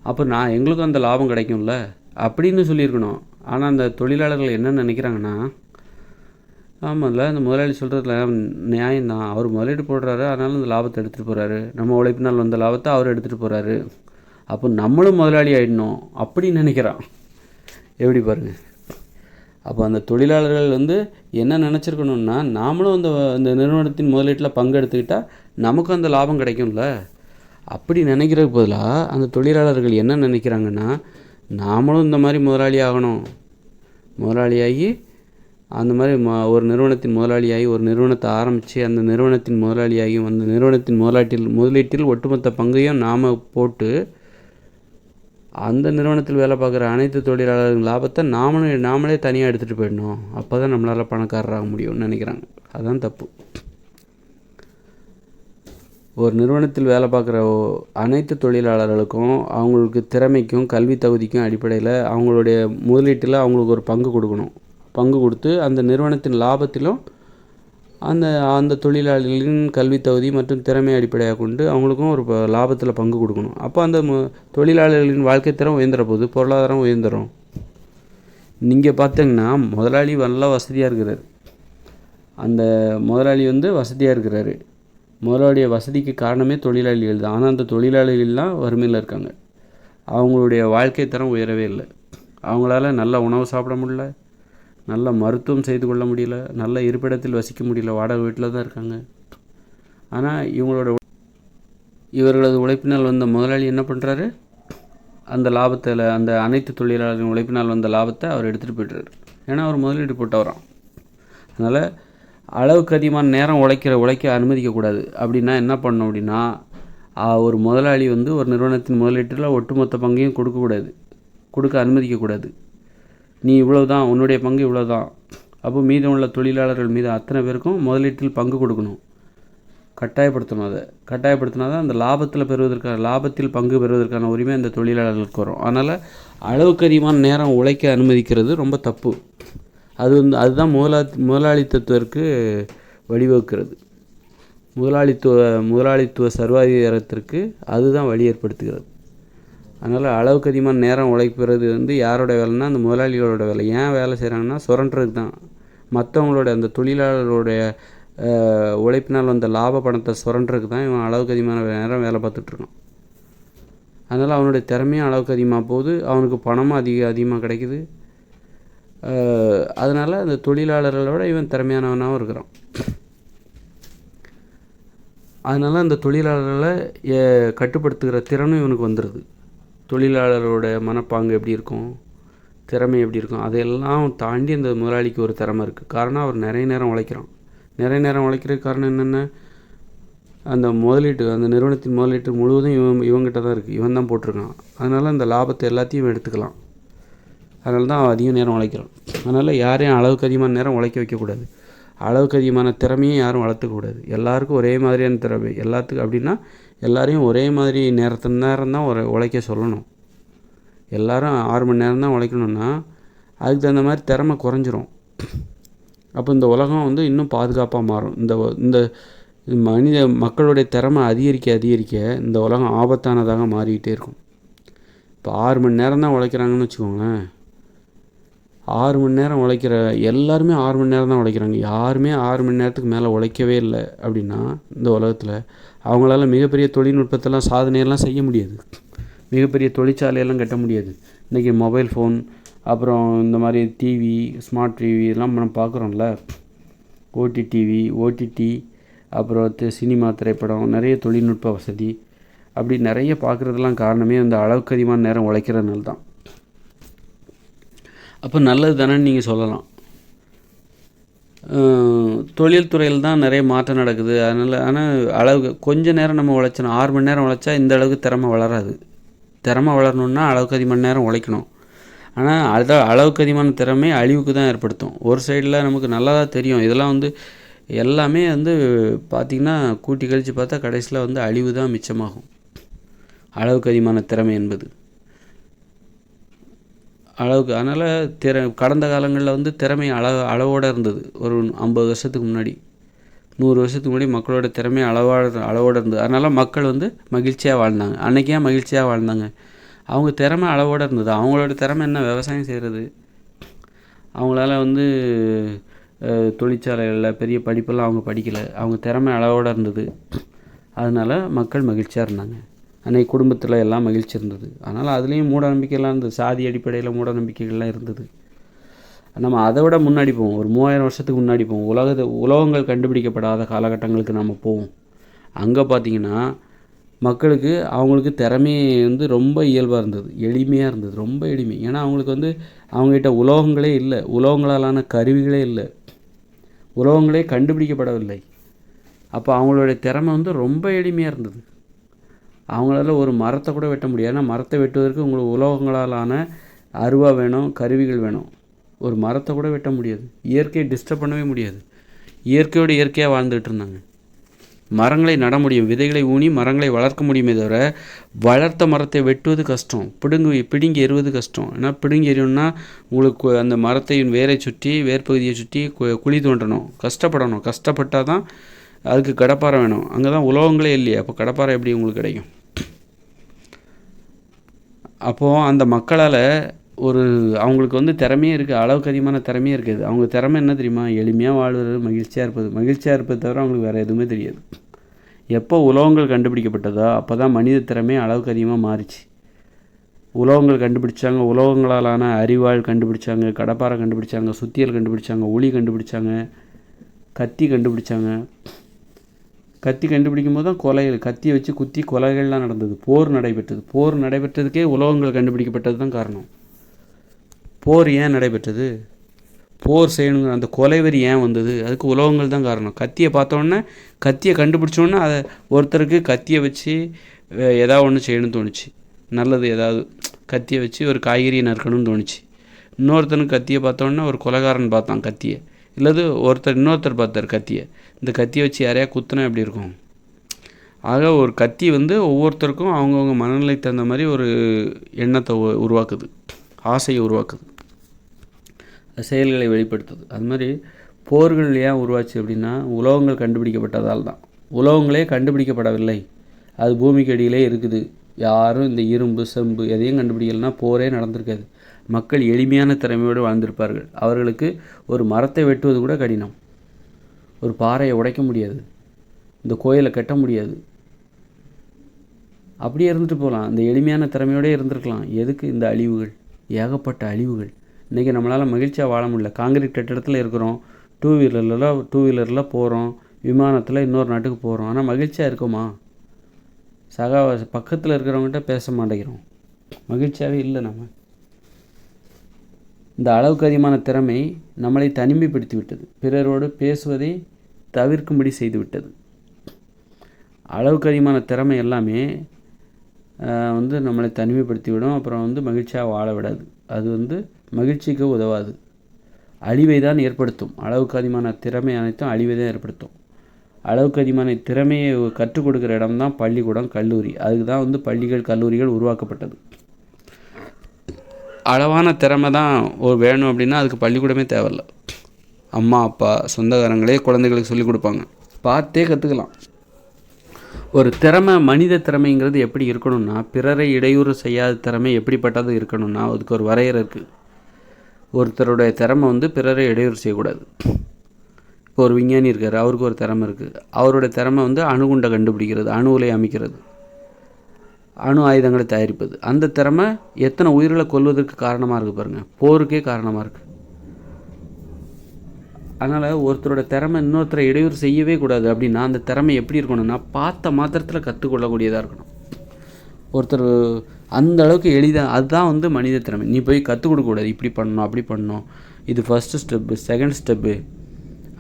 அப்போ எங்களுக்கும் அந்த லாபம் கிடைக்கும்ல அப்படின்னு சொல்லியிருக்கணும். ஆனால் அந்த தொழிலாளர்கள் என்ன நினைக்கிறாங்கன்னா, ஆமாம்ல இந்த முதலாளி சொல்கிறதுல நியாயம்தான், அவர் முதலீடு போடுறாரு, அதனால இந்த லாபத்தை எடுத்துகிட்டு போகிறாரு, நம்ம உழைப்பினால் வந்த லாபத்தை அவர் எடுத்துகிட்டு போகிறாரு, அப்போ நம்மளும் முதலாளி ஆகிடணும் அப்படின்னு நினைக்கிறான். எப்படி பாருங்கள். அப்போ அந்த தொழிலாளர்கள் என்ன நினச்சிருக்கணும்னா, நாமளும் அந்த நிறுவனத்தின் முதலீட்டில் பங்கெடுத்துக்கிட்டால் நமக்கும் அந்த லாபம் கிடைக்கும்ல அப்படி நினைக்கிறதுக்கு பதிலாக அந்த தொழிலாளர்கள் என்ன நினைக்கிறாங்கன்னா, நாமளும் இந்த மாதிரி முதலாளி ஆகணும், முதலாளியாகி அந்த மாதிரி ஒரு நிறுவனத்தின் முதலாளியாகி ஒரு நிறுவனத்தை ஆரம்பித்து அந்த நிறுவனத்தின் முதலாளியாகியும் அந்த நிறுவனத்தின் முதலீட்டில் ஒட்டுமொத்த பங்கையும் நாம் போட்டு அந்த நிறுவனத்தில் வேலை பார்க்குற அனைத்து தொழிலாளர்கள் லாபத்தை நாமளே தனியாக எடுத்துகிட்டு போயிடணும், அப்போ தான் நம்மளால் பணக்காரராக முடியும்னு நினைக்கிறாங்க. அதுதான் தப்பு. ஒரு நிறுவனத்தில் வேலை பார்க்குற அனைத்து தொழிலாளர்களுக்கும் அவங்களுக்கு திறமைக்கும் கல்வி தகுதிக்கும் அடிப்படையில் அவங்களுடைய முதலீட்டில் அவங்களுக்கு ஒரு பங்கு கொடுக்கணும். பங்கு கொடுத்து அந்த நிறுவனத்தின் லாபத்திலும் அந்த தொழிலாளர்களின் கல்வி தகுதி மற்றும் திறமை அடிப்படையாக கொண்டு அவங்களுக்கும் ஒரு லாபத்தில் பங்கு கொடுக்கணும். அப்போ அந்த தொழிலாளர்களின் வாழ்க்கை தரம் உயர்ந்துற போது பொருளாதாரம் உயர்ந்துடும். நீங்கள் பார்த்தீங்கன்னா முதலாளி நல்லா வசதியாக இருக்கிறார். அந்த முதலாளி வசதியாக இருக்கிறாரு. முதலாளிய வசதிக்கு காரணமே தொழிலாளிகள் தான். ஆனால் அந்த தொழிலாளிகள்லாம் வறுமையில் இருக்காங்க. அவங்களுடைய வாழ்க்கை தரம் உயரவே இல்லை. அவங்களால நல்ல உணவு சாப்பிட முடியல, நல்ல மருத்துவம் செய்து கொள்ள முடியல, நல்ல இருப்பிடத்தில் வசிக்க முடியல, வாடகை வீட்டில் தான் இருக்காங்க. ஆனால் இவர்களது உழைப்பினால் வந்த முதலாளி என்ன பண்ணுறாரு, அந்த லாபத்தில் அந்த அனைத்து தொழிலாளர்களின் உழைப்பினால் வந்த லாபத்தை அவர் எடுத்துகிட்டு போய்ட்டுறாரு. ஏன்னா அவர் முதலீடு போட்டு வரான். அதனால் அளவுக்கு அதிகமான நேரம் உழைக்க அனுமதிக்கக்கூடாது. அப்படின்னா என்ன பண்ணணும் அப்படின்னா, ஒரு முதலாளி ஒரு நிறுவனத்தின் முதலீட்டில் ஒட்டுமொத்த பங்கையும் கொடுக்க அனுமதிக்கக்கூடாது. நீ இவ்வளோ தான், உன்னுடைய பங்கு இவ்வளோ தான். அப்போ மீதம் உள்ள தொழிலாளர்கள் மீது அத்தனை பேருக்கும் முதலீட்டில் பங்கு கொடுக்கணும். கட்டாயப்படுத்தினா தான் அந்த லாபத்தில் பங்கு பெறுவதற்கான உரிமை அந்த தொழிலாளர்களுக்கு வரும். அதனால் அளவுக்கு அதிகமான நேரம் உழைக்க அனுமதிக்கிறது ரொம்ப தப்பு. அதுதான் முதலாளித்துவத்திற்கு வழிவகுக்கிறது. முதலாளித்துவ சர்வாதிகாரத்திற்கு அதுதான் வழி ஏற்படுத்துகிறது. அதனால் அளவுக்கு அதிகமான நேரம் உழைக்கிறது யாரோட வேலைன்னா அந்த முதலாளிகளோட வேலை. ஏன் வேலை செய்கிறாங்கன்னா சுரண்டுறதுக்கு தான். மற்றவங்களோட அந்த தொழிலாளர்களுடைய உழைப்பினால் வந்த லாப பணத்தை சுரண்டுறதுக்கு தான் இவன் அளவுக்கு அதிகமான நேரம் வேலை பார்த்துட்ருக்கான். அதனால் அவனுடைய திறமையும் அளவுக்கு அதிகமாக போகுது, அவனுக்கு பணமும் அதிகமாக கிடைக்குது. அதனால் அந்த தொழிலாளர்களோட இவன் திறமையானவனாகவும் இருக்கிறான். அதனால் அந்த தொழிலாளர்களை கட்டுப்படுத்துகிற திறனும் இவனுக்கு வந்துடுது. தொழிலாளரோட மனப்பாங்கு எப்படி இருக்கும், திறமை எப்படி இருக்கும், அதையெல்லாம் தாண்டி அந்த முதலாளிக்கு ஒரு திறமை இருக்குது. காரணம் அவர் நிறைய நேரம் உழைக்கிறான். நிறைய நேரம் உழைக்கிறதுக்கு காரணம் என்னென்ன, அந்த நிறுவனத்தின் முதலீட்டு முழுவதும் இவங்ககிட்ட தான் இருக்குது, இவன் தான் போட்டிருக்கான். அதனால் அந்த லாபத்தை எல்லாத்தையும் எடுத்துக்கலாம். அதனால தான் அவன் அதிக நேரம் உழைக்கிறான். அதனால் யாரையும் அளவுக்கு அதிகமான நேரம் உழைக்க வைக்கக்கூடாது. அளவுக்கு அதிகமான திறமையும் யாரும் வளர்த்துக்கூடாது. எல்லாருக்கும் ஒரே மாதிரியான திறமை அப்படின்னா எல்லாரையும் ஒரே மாதிரி நேரம் தான் உழைக்க சொல்லணும். எல்லோரும் 6 மணி நேரம் தான் உழைக்கணும்னா அதுக்கு தகுந்த மாதிரி திறமை குறைஞ்சிரும். அப்போ இந்த உலகம் இன்னும் பாதுகாப்பாக மாறும். இந்த மக்களுடைய திறமை அதிகரிக்க இந்த உலகம் ஆபத்தானதாக மாறிக்கிட்டே இருக்கும். இப்போ 6 மணி நேரம் தான் உழைக்கிறாங்கன்னு வச்சுக்கோங்களேன். 6 மணி நேரம் எல்லாருமே 6 மணி நேரம் தான் உழைக்கிறாங்க. யாருமே 6 மணி நேரத்துக்கு மேலே உழைக்கவே இல்லை அப்படின்னா இந்த உலகத்தில் அவங்களால மிகப்பெரிய தொழில்நுட்பத்தெல்லாம் சாதனையெல்லாம் செய்ய முடியாது. மிகப்பெரிய தொழிற்சாலையெல்லாம் கட்ட முடியாது. இன்றைக்கி மொபைல் ஃபோன், அப்புறம் இந்த மாதிரி டிவி, ஸ்மார்ட் டிவி இதெல்லாம் நம்ம பார்க்குறோம்ல, ஓடிடி, அப்புறம் சினிமா, திரைப்படம், நிறைய தொழில்நுட்ப வசதி, அப்படி நிறைய பார்க்குறதெல்லாம் காரணமே அந்த அளவுக்கு அதிகமான நேரம் உழைக்கிறதுனால தான். அப்போ நல்லது தானேன்னு நீங்கள் சொல்லலாம். தொழில்துறையில் தான் நிறைய மாற்றம் நடக்குது. அதனால் அளவுக்கு கொஞ்சம் நேரம் நம்ம உழைச்சோம், 6 மணி நேரம் உழைச்சா இந்த அளவுக்கு திறமை வளராது. திறமை வளரணுன்னா அளவுக்கு அதிக மணி நேரம் உழைக்கணும். ஆனால் அளவுக்கு அதிகமான திறமை அழிவுக்கு தான் ஏற்படுத்தும். ஒரு சைடில் நமக்கு நல்லா தான் தெரியும். இதெல்லாம் எல்லாமே பார்த்திங்கன்னா கூட்டி கழித்து பார்த்தா கடைசியில் அழிவு தான் மிச்சமாகும். அளவுக்கு அதிகமான திறமை என்பது அதனால் கடந்த காலங்களில் திறமை அளவோடு இருந்தது. ஒரு 50 வருஷத்துக்கு முன்னாடி, 100 வருஷத்துக்கு முன்னாடி மக்களோட திறமை அளவோடு இருந்தது. அதனால் மக்கள் மகிழ்ச்சியாக வாழ்ந்தாங்க. அன்றைக்கி ஏன் மகிழ்ச்சியாக வாழ்ந்தாங்க? அவங்க திறமை அளவோடு இருந்தது. அவங்களோட திறமை என்ன? விவசாயம் செய்கிறது. அவங்களால தொழிற்சாலைகளில் பெரிய படிப்பெல்லாம் அவங்க படிக்கலை. அவங்க திறமை அளவோடு இருந்தது. அதனால் மக்கள் மகிழ்ச்சியாக இருந்தாங்க. அன்றைக்கி குடும்பத்தில் எல்லாம் மகிழ்ச்சி இருந்தது. அதனால் அதுலேயும் மூட நம்பிக்கைலாம் இருந்தது. சாதி அடிப்படையில் மூட நம்பிக்கைகள்லாம் இருந்தது. நம்ம அதை விட முன்னாடி போவோம். ஒரு 3000 வருஷத்துக்கு முன்னாடி போவோம். உலோகங்கள் கண்டுபிடிக்கப்படாத காலகட்டங்களுக்கு நம்ம போவோம். அங்கே பார்த்திங்கன்னா மக்களுக்கு அவங்களுக்கு திறமை ரொம்ப இயல்பாக இருந்தது, எளிமையாக இருந்தது, ரொம்ப எளிமை. ஏன்னா அவங்களுக்கு அவங்ககிட்ட உலோகங்களே இல்லை, உலோகங்களாலான கருவிகளே இல்லை, உலோகங்களே கண்டுபிடிக்கப்படவில்லை. அப்போ அவங்களுடைய திறமை ரொம்ப எளிமையாக இருந்தது. அவங்களால ஒரு மரத்தை கூட வெட்ட முடியாது. ஏன்னா மரத்தை வெட்டுவதற்கு உங்களுக்கு உலோகங்களாலான அருவா வேணும், கருவிகள் வேணும். ஒரு மரத்தை கூட வெட்ட முடியாது. இயற்கையை டிஸ்டர்ப் பண்ணவே முடியாது. இயற்கையோடு இயற்கையாக வாழ்ந்துகிட்டு இருந்தாங்க. மரங்களை நட முடியும், விதைகளை ஊனி மரங்களை வளர்க்க முடியுமே தவிர வளர்த்த மரத்தை வெட்டுவது கஷ்டம், பிடுங்கி எறிவது கஷ்டம். ஏன்னா பிடுங்கி எறியணும்னா உங்களுக்கு அந்த மரத்தையும் வேரை சுற்றி வேர்பகுதியை சுற்றி குழி தோண்டணும், கஷ்டப்பட்டால் தான் அதுக்கு கடப்பாறை வேணும். அங்கே தான் உலோகங்களே இல்லையா, அப்போ கடப்பாறை எப்படி உங்களுக்கு கிடைக்கும்? அப்போது அந்த மக்களால் அவங்களுக்கு திறமையே இருக்குது, அளவுக்கு அதிகமான திறமையே இருக்குது. அவங்க திறமை என்ன தெரியுமா? எளிமையாக வாழ்வது, மகிழ்ச்சியாக இருப்பது தவிர அவங்களுக்கு வேறு எதுவுமே தெரியாது. எப்போ உலோகங்கள் கண்டுபிடிக்கப்பட்டதோ அப்போ தான் மனித திறமை அளவுக்கு அதிகமாக மாறிச்சு. உலோகங்கள் கண்டுபிடிச்சாங்க, உலோகங்களாலான அரிவாள் கண்டுபிடிச்சாங்க, கடப்பாறை கண்டுபிடிச்சாங்க, சுத்தியல் கண்டுபிடிச்சாங்க, உளி கண்டுபிடிச்சாங்க, கத்தி கண்டுபிடிச்சாங்க. கத்தி கண்டுபிடிக்கும் போது தான் கத்தியை வச்சு குத்தி கொலைகள்லாம் நடந்தது. போர் நடைபெற்றதுக்கே உலோகங்கள் கண்டுபிடிக்கப்பட்டது தான் காரணம். போர் ஏன் நடைபெற்றது? போர் செய்யணுங்கிற அந்த கொலைவெறி ஏன் வந்தது? அதுக்கு உலோகங்கள் தான் காரணம். கத்தியை பார்த்தோன்னே, கத்தியை கண்டுபிடிச்சோன்னே அதை ஒருத்தருக்கு கத்தியை வச்சு ஏதாவது ஒன்று செய்யணும்னு தோணுச்சு. நல்லது, ஏதாவது கத்தியை வச்சு ஒரு காய்கறியை நறுக்கணும்னு தோணுச்சு. இன்னொருத்தனுக்கு கத்தியை பார்த்தோன்னே ஒரு கொலைகாரன் பார்த்தான் கத்தியை, இல்லது இன்னொருத்தர் பார்த்தார் கத்தியை. இந்த கத்தியை வச்சு யாரையா குத்துனா எப்படி இருக்கும்? ஆக ஒரு கத்தி ஒவ்வொருத்தருக்கும் அவங்கவுங்க மனநிலை தகுந்த மாதிரி ஒரு எண்ணத்தை உருவாக்குது, ஆசையை உருவாக்குது, செயல்களை வெளிப்படுத்துது. அது மாதிரி போர்கள் ஏன் உருவாச்சு அப்படின்னா உலோகங்கள் கண்டுபிடிக்கப்பட்டதால் தான். உலோகங்களே கண்டுபிடிக்கப்படவில்லை, அது பூமிக்கு அடியிலே இருக்குது. யாரும் இந்த இரும்பு செம்பு எதையும் கண்டுபிடிக்கலைன்னா போரே நடந்திருக்காது. மக்கள் எளிமையான திறமையோடு வாழ்ந்திருப்பார்கள். அவர்களுக்கு ஒரு மரத்தை வெட்டுவது கூட கடினம், ஒரு பாறையை உடைக்க முடியாது, இந்த கோயிலை கட்ட முடியாது. அப்படியே இருந்துட்டு போகலாம், அந்த எளிமையான திறமையோடே இருந்திருக்கலாம். எதுக்கு இந்த அழிவுகள்? ஏகப்பட்ட அழிவுகள். இன்றைக்கி நம்மளால் மகிழ்ச்சியாக வாழ முடியல. காங்கிரீட் கட்டிடத்தில் இருக்கிறோம், டூ வீலரில் போகிறோம், விமானத்தில் இன்னொரு நாட்டுக்கு போகிறோம். ஆனால் மகிழ்ச்சியாக இருக்கோமா? பக்கத்தில் இருக்கிறவங்ககிட்ட பேச மாட்டேங்கிறோம், மகிழ்ச்சியாகவே இல்லை. நம்ம இந்த அளவுக்கு அதிகமான திறமை நம்மளை தனிமைப்படுத்தி விட்டது, பிறரோடு பேசுவதை தவிர்க்கும்படி செய்து விட்டது. அளவுக்கு அதிகமான திறமை எல்லாமே நம்மளை தனிமைப்படுத்தி விடும். அப்புறம் மகிழ்ச்சியாக வாழ விடாது. அது மகிழ்ச்சிக்கு உதவாது, அழிவை தான் ஏற்படுத்தும். அளவுக்கு அதிகமான திறமை அனைத்தும் அழிவை தான் ஏற்படுத்தும். அளவுக்கு அதிகமான திறமையை கற்றுக் கொடுக்குற இடம் தான் பள்ளிக்கூடம், கல்லூரி. அதுக்கு தான் பள்ளிகள், கல்லூரிகள் உருவாக்கப்பட்டது. அளவான திறமை தான் வேணும் அப்படின்னா அதுக்கு பள்ளிக்கூடமே தேவையில்ல. அம்மா அப்பா சொந்தக்காரங்களே குழந்தைகளுக்கு சொல்லிக் கொடுப்பாங்க, பார்த்தே கற்றுக்கலாம். ஒரு திறமை, மனித திறமைங்கிறது எப்படி இருக்கணும்னா, பிறரை இடையூறு செய்யாத திறமை எப்படிப்பட்டது இருக்கணும்னா அதுக்கு ஒரு வரையறை இருக்குது. ஒருத்தருடைய திறமை பிறரை இடையூறு செய்யக்கூடாது. இப்போ ஒரு விஞ்ஞானி இருக்கார், அவருக்கு ஒரு திறமை இருக்குது. அவருடைய திறமை அணுகுண்டை கண்டுபிடிக்கிறது, அணு உலை அமைக்கிறது, அணு ஆயுதங்களை தயாரிப்பது. அந்த திறமை எத்தனை உயிர்களை கொல்வதற்கு காரணமாக இருக்குது பாருங்கள், போருக்கே காரணமாக இருக்குது. அதனால் ஒருத்தரோட திறமை இன்னொருத்தரை இடையூறு செய்யவே கூடாது. அப்படின்னா அந்த திறமை எப்படி இருக்கணும்னா பார்த்த மாத்திரத்தில் கற்றுக்கொள்ளக்கூடியதாக இருக்கணும். ஒருத்தர் அந்த அளவுக்கு எளிதாக, அதுதான் மனித திறமை. நீ போய் கற்றுக் கொடுக்கக்கூடாது, இப்படி பண்ணணும் அப்படி பண்ணணும், இது ஃபஸ்ட்டு ஸ்டெப்பு, செகண்ட் ஸ்டெப்பு,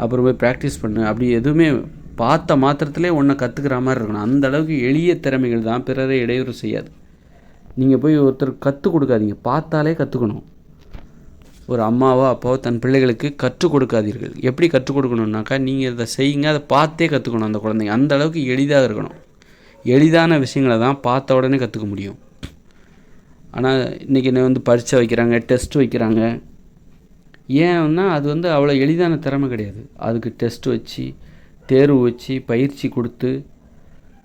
அப்புறம் போய் ப்ராக்டிஸ் பண்ணு, அப்படி எதுவுமே பார்த்த மாத்திரத்திலே ஒன்றை கற்றுக்கிற மாதிரி இருக்கணும். அந்த அளவுக்கு எளிய திறமைகள் தான் பிறரை இடையூறு செய்யாது. நீங்கள் போய் ஒருத்தருக்கு கற்றுக் கொடுக்காதீங்க, பார்த்தாலே கற்றுக்கணும். ஒரு அம்மாவோ அப்பாவோ தன் பிள்ளைகளுக்கு கற்றுக் கொடுக்காதீர்கள். எப்படி கற்றுக் கொடுக்கணுன்னாக்கா, நீங்கள் இதை செய்யுங்க, அதை பார்த்தே கற்றுக்கணும். அந்த குழந்தைங்க அந்த அளவுக்கு எளிதாக இருக்கணும். எளிதான விஷயங்களை தான் பார்த்த உடனே கற்றுக்க முடியும். ஆனால் இன்றைக்கி என்ன பரீட்சை வைக்கிறாங்க, டெஸ்ட் வைக்கிறாங்க. ஏன்னா அது அவ்வளோ எளிதான திறமை கிடையாது. அதுக்கு டெஸ்ட் வச்சு, தேர்வு வச்சு, பயிற்சி கொடுத்து,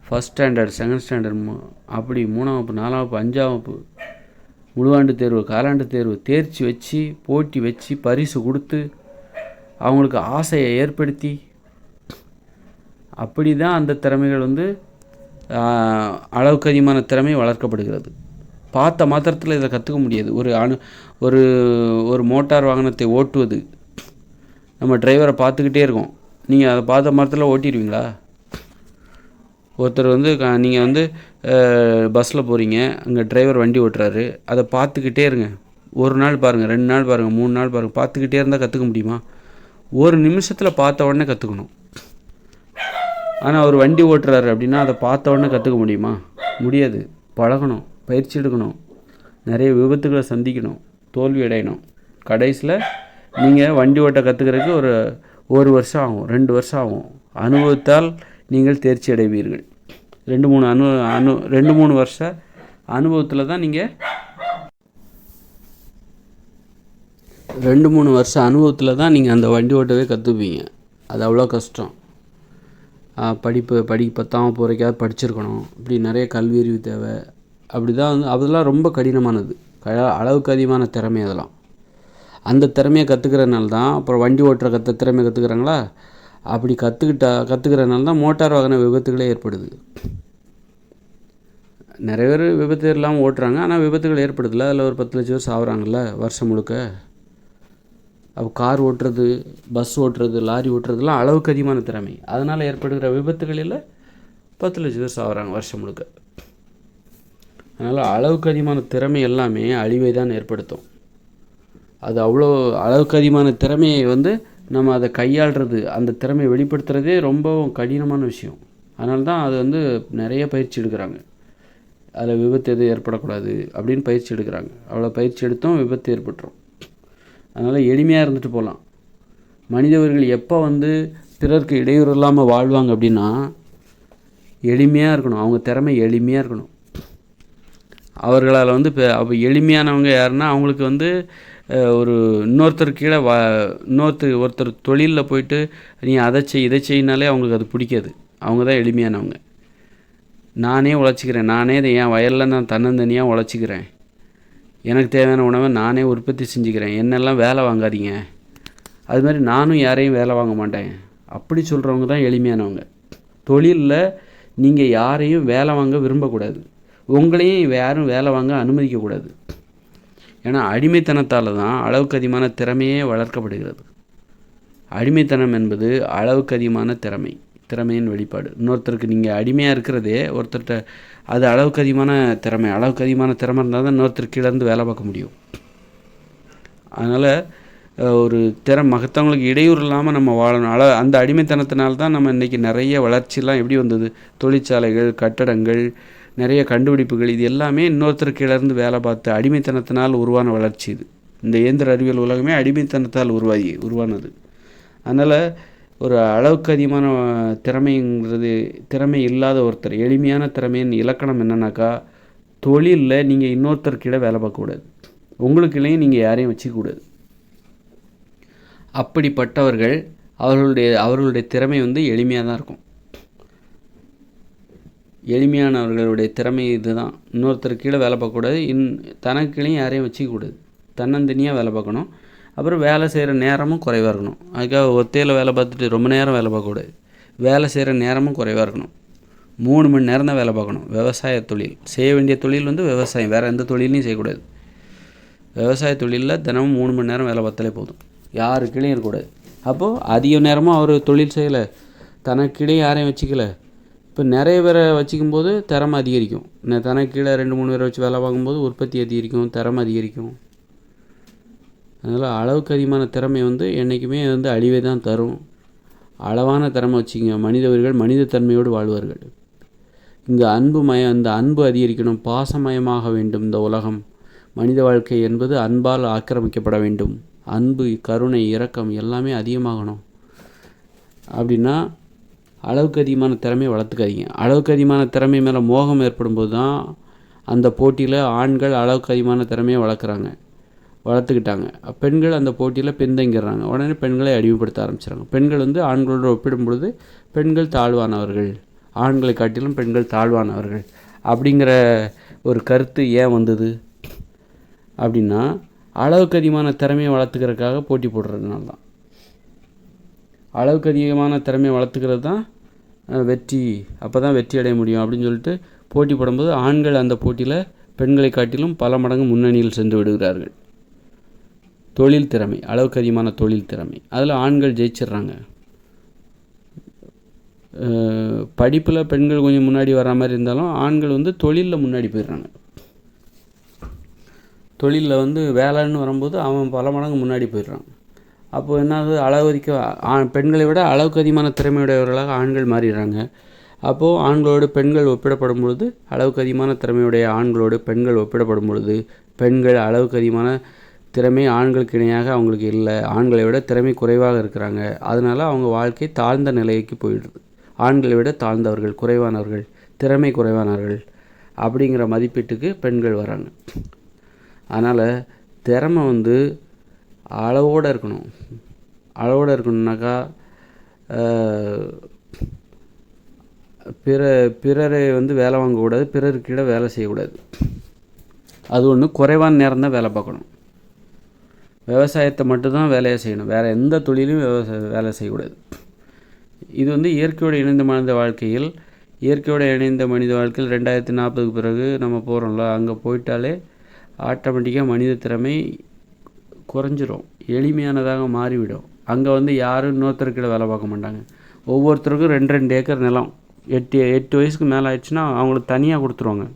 ஃபஸ்ட் ஸ்டாண்டர்ட், செகண்ட் ஸ்டாண்டர்ட், அப்படி 3ஆம் வகுப்பு, 4ஆம் வகுப்பு, 5ஆம் வகுப்பு, முழுவாண்டு தேர்வு, காலாண்டு தேர்வு, தேர்ச்சி வச்சு, போட்டி வச்சு, பரிசு கொடுத்து, அவங்களுக்கு ஆசையை ஏற்படுத்தி, அப்படி தான் அந்த திறமைகள் அளவுக்கு அதிகமான திறமை வளர்க்கப்படுகிறது. பார்த்த மாத்திரத்தில் இதை கற்றுக்க முடியாது. ஒரு ஒரு மோட்டார் வாகனத்தை ஓட்டுவது, நம்ம டிரைவரை பார்த்துக்கிட்டே இருக்கோம். நீங்கள் அதை பார்த்த மாத்திரத்தில் ஓட்டிடுவீங்களா? ஒருத்தர் நீங்கள் பஸ்ஸில் போகிறீங்க, அங்கே டிரைவர் வண்டி ஓட்டுறாரு, அதை பார்த்துக்கிட்டே இருங்க. ஒரு நாள் பாருங்கள், 2 நாள் பாருங்கள், 3 நாள் பாருங்கள். பார்த்துக்கிட்டே இருந்தால் கற்றுக்க முடியுமா? ஒரு நிமிஷத்தில் பார்த்த உடனே கற்றுக்கணும். ஆனால் அவர் வண்டி ஓட்டுறாரு அப்படின்னா அதை பார்த்த உடனே கற்றுக்க முடியுமா? முடியாது. பழகணும், பயிற்சி எடுக்கணும், நிறைய விபத்துகளை சந்திக்கணும், தோல்வி அடையணும். கடைசியில் நீங்கள் வண்டி ஓட்ட கற்றுக்கிறதுக்கு ஒரு வருஷம் ஆகும், 2 வருஷம் ஆகும். அனுபவத்தால் நீங்கள் தேர்ச்சி அடைவீர்கள். 2-3 வருஷ அனுபவத்தில் தான் நீங்கள் 2-3 வருஷ அனுபவத்தில் தான் நீங்கள் அந்த வண்டி ஓட்டவே கற்றுப்பீங்க. அது அவ்வளோ கஷ்டம். படிப்பு 10ஆம் வகுப்பு வரைக்காவது படிச்சிருக்கணும். இப்படி நிறைய கல்வி அறிவு தேவை. அப்படி தான் அதெல்லாம் ரொம்ப கடினமானது, அளவுக்கு அதிகமான திறமை. அதெல்லாம் அந்த திறமையை கற்றுக்கிறனால தான் அப்புறம் வண்டி ஓட்டுற திறமையை கற்றுக்குறாங்களா, அப்படி கற்றுக்கிறனால தான் மோட்டார் வாகன விபத்துகளே ஏற்படுது. நிறைய பேர் விபத்து இல்லாமல் ஓட்டுறாங்க, ஆனால் விபத்துகள் ஏற்படுதில்ல. அதில் ஒரு 10 லட்சம் பேர் சாகுறாங்கல்ல வருஷம் முழுக்க. அப்போ கார் ஓட்டுறது, பஸ் ஓட்டுறது, லாரி ஓட்டுறதுலாம் அளவுக்கு அதிகமான திறமை. அதனால் ஏற்படுகிற விபத்துகளில் 10 லட்சம் பேர் சாகுறாங்க வருஷம் முழுக்க. அதனால் அளவுக்கு அதிகமான திறமை எல்லாமே அழிவை தான் ஏற்படுத்தும். அது அவ்வளோ அளவுக்கு அதிகமான திறமையை நம்ம அதை கையாளுறது, அந்த திறமையை வெளிப்படுத்துகிறதே ரொம்ப கடினமான விஷயம். அதனால தான் அது நிறைய பயிற்சி எடுக்கிறாங்க. அதில் விபத்து எதுவும் ஏற்படக்கூடாது அப்படின்னு பயிற்சி எடுக்கிறாங்க. அவ்வளோ பயிற்சி எடுத்தும் விபத்து ஏற்பட்டுரும். அதனால் எளிமையாக இருந்துட்டு போகலாம். மனிதர்கள் எப்போ பிறருக்கு இடையூறு இல்லாமல் வாழ்வாங்க அப்படின்னா, எளிமையாக இருக்கணும். அவங்க திறமை எளிமையாக இருக்கணும். அவர்களால் அப்போ எளிமையானவங்க யாருன்னா, அவங்களுக்கு ஒரு இன்னொருத்தர் கீழே ஒருத்தர் தொழிலில் போயிட்டு நீ அதை செய் இதை செய்யினாலே அவங்களுக்கு அது பிடிக்காது. அவங்க தான் எளிமையானவங்க. நானே உழைச்சிக்கிறேன், நானே இதை என் வயலில் நான் தன்னந்தனியாக உழைச்சிக்கிறேன், எனக்கு தேவையான உணவை நானே உற்பத்தி செஞ்சுக்கிறேன், என்னெல்லாம் வேலை வாங்காதீங்க, அது மாதிரி நானும் யாரையும் வேலை வாங்க மாட்டேன், அப்படி சொல்கிறவங்க தான் எளிமையானவங்க. தொழிலில் நீங்கள் யாரையும் வேலை வாங்க விரும்பக்கூடாது, உங்களையும் யாரும் வேலை வாங்க அனுமதிக்கக்கூடாது. ஏன்னா அடிமைத்தனத்தால் தான் அளவுக்கு அதிகமான திறமையே வளர்க்கப்படுகிறது. அடிமைத்தனம் என்பது அளவுக்கு அதிகமான திறமையின் வெளிப்பாடு. இன்னொருத்தருக்கு நீங்கள் அடிமையாக இருக்கிறதே ஒருத்தர்கிட்ட, அது அளவுக்கு அதிகமான திறமை. அளவுக்கு அதிகமான திறமை இருந்தால் தான் இன்னொருத்தர் கீழேருந்து வேலை பார்க்க முடியும். அதனால் ஒரு மற்றவங்களுக்கு இடையூறு இல்லாமல் நம்ம வாழணும். அந்த அடிமைத்தனத்தினால்தான் நம்ம இன்றைக்கி நிறைய வளர்ச்சிலாம் எப்படி வந்தது? தொழிற்சாலைகள், கட்டடங்கள், நிறைய கண்டுபிடிப்புகள், இது எல்லாமே இன்னொருத்தர் கீழேருந்து வேலை பார்த்து அடிமைத்தனத்தினால் உருவான வளர்ச்சி இது. இந்த இயந்திர அறிவியல் உலகமே அடிமைத்தனத்தால் உருவானது. அதனால் ஒரு அளவுக்கு அதிகமான திறமை இல்லாத ஒருத்தர், எளிமையான திறமையின் இலக்கணம் என்னன்னாக்கா, தொழிலில் நீங்கள் இன்னொருத்தர் கீழே வேலை பார்க்கக்கூடாது, உங்களுக்குள்ளேயும் நீங்கள் யாரையும் வச்சுக்கூடாது. அப்படிப்பட்டவர்கள் அவர்களுடைய திறமை எளிமையாக தான் இருக்கும். எளிமையானவர்களுடைய திறமை இதுதான். இன்னொருத்தர் கீழே வேலை பார்க்கக்கூடாது, தனக்கு கீழே யாரையும் வச்சுக்கக்கூடாது, தன்னந்தனியாக வேலை பார்க்கணும். அப்புறம் வேலை செய்கிற நேரமும் குறைவாக இருக்கணும். அதுக்காக ஒத்தையில் வேலை பார்த்துட்டு ரொம்ப நேரம் வேலை பார்க்கக்கூடாது. வேலை செய்கிற நேரமும் குறைவாக இருக்கணும். 3 மணி நேரம் தான் வேலை பார்க்கணும். விவசாய தொழில் செய்ய வேண்டிய தொழில் விவசாயம், வேறு எந்த தொழிலையும் செய்யக்கூடாது. விவசாய தொழிலில் தினமும் 3 மணி நேரம் வேலை பார்த்தாலே போதும், யாரு கீழே இருக்கக்கூடாது. அப்போது அதிக நேரமும் அவர் தொழில் செய்யலை, தனக்கு கீழே யாரையும் வச்சுக்கல. இப்போ நிறைய பேரை வச்சுக்கும்போது திறமை அதிகரிக்கும். தனக்கு கீழே 2-3 பேரை வச்சு வேலை பார்க்கும்போது உற்பத்தி அதிகரிக்கும், திறமை அதிகரிக்கும். அதனால் அளவுக்கு அதிகமான திறமை என்றைக்குமே அழிவை தான் தரும். அளவான திறமை வச்சுங்க, மனித உயிர்கள் மனித தன்மையோடு வாழ்வார்கள். இங்கே இந்த அன்பு அதிகரிக்கணும், பாசமயமாக வேண்டும் இந்த உலகம். மனித வாழ்க்கை என்பது அன்பால் ஆக்கிரமிக்கப்பட வேண்டும். அன்பு, கருணை, இரக்கம் எல்லாமே அதிகமாகணும். அப்படின்னா அளவுக்கு அதிகமான திறமையை வளர்த்துக்காதீங்க. அளவுக்கு அதிகமான திறமை மேலே மோகம் ஏற்படும்போது தான் அந்த போட்டியில் ஆண்கள் அளவுக்கு அதிகமான திறமையை வளர்த்துக்கிட்டாங்க. பெண்கள் அந்த போட்டியில் பின்தங்கிடுறாங்க. உடனே பெண்களை அடிமைப்படுத்த ஆரம்பிச்சிடுறாங்க. பெண்கள் ஆண்களோடு ஒப்பிடும் பொழுது பெண்கள் தாழ்வானவர்கள், ஆண்களை காட்டிலும் பெண்கள் தாழ்வானவர்கள் அப்படிங்கிற ஒரு கருத்து ஏன் வந்தது அப்படின்னா, அளவுக்கு அதிகமான திறமையை வளர்த்துக்கிறதுக்காக போட்டி போடுறதுனால தான். அளவுக்கு அதிகமான திறமையை வளர்த்துக்கிறது தான் வெற்றி, அப்போ தான் வெற்றி அடைய முடியும் அப்படின்னு சொல்லிட்டு போட்டி போடும்போது ஆண்கள் அந்த போட்டியில் பெண்களை காட்டிலும் பல மடங்கு முன்னணியில் சென்று விடுகிறார்கள். தொழில் திறமை, அளவுக்கு அதிகமான தொழில் திறமை, அதில் ஆண்கள் ஜெயிச்சிட்றாங்க. படிப்பில் பெண்கள் கொஞ்சம் முன்னாடி வர்ற மாதிரி இருந்தாலும் ஆண்கள் தொழிலில் முன்னாடி போயிடுறாங்க. தொழிலில் வேலைன்னு வரும்போது அவன் பல மடங்கு முன்னாடி போயிடுறான். அப்போது என்னாவது பெண்களை விட அளவுக்கு அதிகமான திறமையுடையவர்களாக ஆண்கள் மாறிடுறாங்க. அப்போது ஆண்களோடு பெண்கள் ஒப்பிடப்படும் பொழுது, அளவுக்கு அதிகமான திறமையுடைய ஆண்களோடு பெண்கள் ஒப்பிடப்படும் பொழுது, பெண்கள் அளவுக்கு அதிகமான திறமை ஆண்களுக்கு இணையாக அவங்களுக்கு இல்லை, ஆண்களை விட திறமை குறைவாக இருக்கிறாங்க. அதனால் அவங்க வாழ்க்கை தாழ்ந்த நிலைக்கு போயிடுது. ஆண்களை விட தாழ்ந்தவர்கள், குறைவானவர்கள், திறமை குறைவானவர்கள் அப்படிங்கிற மதிப்பீட்டுக்கு பெண்கள் வராங்க. அதனால் திறமை அளவோடு இருக்கணும். அளவோடு இருக்கணுன்னாக்கா பிறரை வேலை வாங்கக்கூடாது, பிறருக்கிட வேலை செய்யக்கூடாது. அது ஒன்று. குறைவான நேரம் தான் வேலை பார்க்கணும். விவசாயத்தை மட்டும்தான் வேலையை செய்யணும், வேறு எந்த தொழிலும் வேலை செய்யக்கூடாது. இது இயற்கையோடு இணைந்த மனித வாழ்க்கையில் 2040 பிறகு நம்ம போகிறோம்ல, அங்கே போயிட்டாலே ஆட்டோமேட்டிக்காக மனித திறமை குறைஞ்சிரும், எளிமையானதாக மாறிவிடும். அங்கே யாரும் இன்னொருத்தருக்கிட வேலை பார்க்க மாட்டாங்க. ஒவ்வொருத்தருக்கும் 2 ஏக்கர் நிலம், 8 வயசுக்கு மேலே ஆயிடுச்சுன்னா அவங்களுக்கு தனியாக கொடுத்துருவாங்க.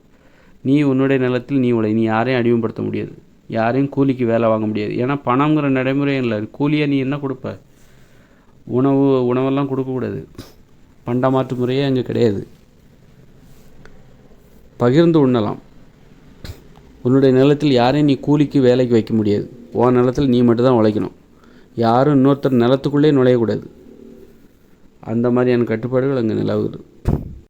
நீ உன்னுடைய நிலத்தில் நீ உழை, நீ யாரையும் அடிமைப்படுத்த முடியாது, யாரையும் கூலிக்கு வேலை வாங்க முடியாது. ஏன்னா பணங்கிற நடைமுறையும் இல்லை. கூலியை நீ என்ன கொடுப்ப? உணவெல்லாம் கொடுக்கக்கூடாது. பண்டமாற்று முறையே அங்கே கிடையாது. பகிர்ந்து உண்ணலாம். உன்னுடைய நிலத்தில் யாரையும் நீ கூலிக்கு வேலைக்கு வைக்க முடியாது. உன் நிலத்தில் நீ மட்டும்தான் உழைக்கணும். யாரும் இன்னொருத்தர் நிலத்துக்குள்ளே நுழையக்கூடாது. அந்த மாதிரியான கட்டுப்பாடுகள் அங்கே நிலவுகிறது.